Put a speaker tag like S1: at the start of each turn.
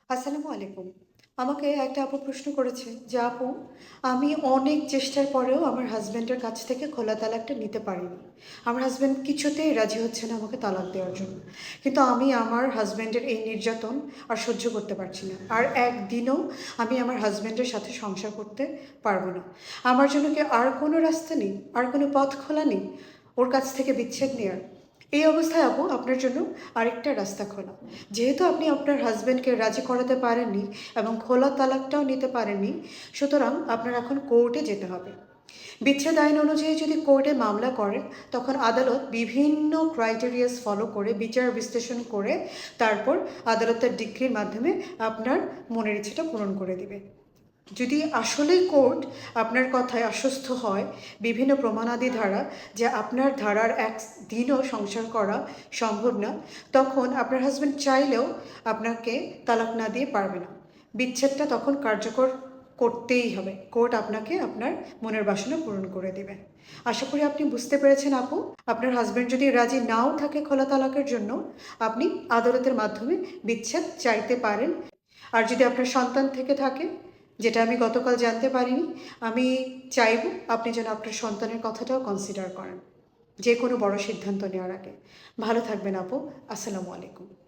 S1: আসসালামু আলাইকুম। আমাকে একটা আপু প্রশ্ন করেছে যে, "আপু, আমি অনেক চেষ্টার পরেও আমার হাসব্যান্ডের কাছ থেকে খোলা তালাকটা নিতে পারিনি। আমার হাসব্যান্ড কিছুতেই রাজি হচ্ছে না আমাকে তালাক দেওয়ার জন্য। কিন্তু আমি আমার হাসব্যান্ডের এই নির্যাতন আর সহ্য করতে পারছি না। আর একদিনও আমি আমার হাসব্যান্ডের সাথে সংসার করতে পারবো না। আমার জন্য কি আর কোনো রাস্তা নেই? আর কোনো পথ খোলা নেই ওর কাছ থেকে বিচ্ছেদ নেয়ার?" এই অবস্থায় আপু আপনার জন্য আরেকটা রাস্তা খোলা। যেহেতু আপনি আপনার হাসব্যান্ডকে রাজি করাতে পারেননি এবং খোলা তালাকটাও নিতে পারেননি, সুতরাং আপনার এখন কোর্টে যেতে হবে। বিচ্ছেদ আইন অনুযায়ী যদি কোর্টে মামলা করেন, তখন আদালত বিভিন্ন ক্রাইটেরিয়াস ফলো করে বিচার বিশ্লেষণ করে তারপর আদালতের ডিক্রির মাধ্যমে আপনার মনের ইচ্ছেটা পূরণ করে দিবে। যদি আসলেই কোর্ট আপনার কথায় আশ্বস্ত হয় বিভিন্ন প্রমাণাদি ধারা যে আপনার ধারার এক দিনও সংসার করা সম্ভব না, তখন আপনার হাজব্যান্ড চাইলেও আপনাকে তালাক না দিয়ে পারবে না। বিচ্ছেদটা তখন কার্যকর করতেই হবে। কোর্ট আপনাকে আপনার মনের বাসনা পূরণ করে দেবে। আশা করি আপনি বুঝতে পেরেছেন আপু। আপনার হাজব্যান্ড যদি রাজি নাও থাকে খোলা তালাকের জন্য, আপনি আদালতের মাধ্যমে বিচ্ছেদ চাইতে পারেন। আর যদি আপনার সন্তান থেকে থাকে, যেটা আমি গতকাল জানতে পারিনি, আমি চাইব আপনি যেন আপনার সন্তানের কথাটাও কনসিডার করেন যে কোনো বড় সিদ্ধান্ত নেওয়ার আগে। ভালো থাকবেন আপু। আসসালামু আলাইকুম।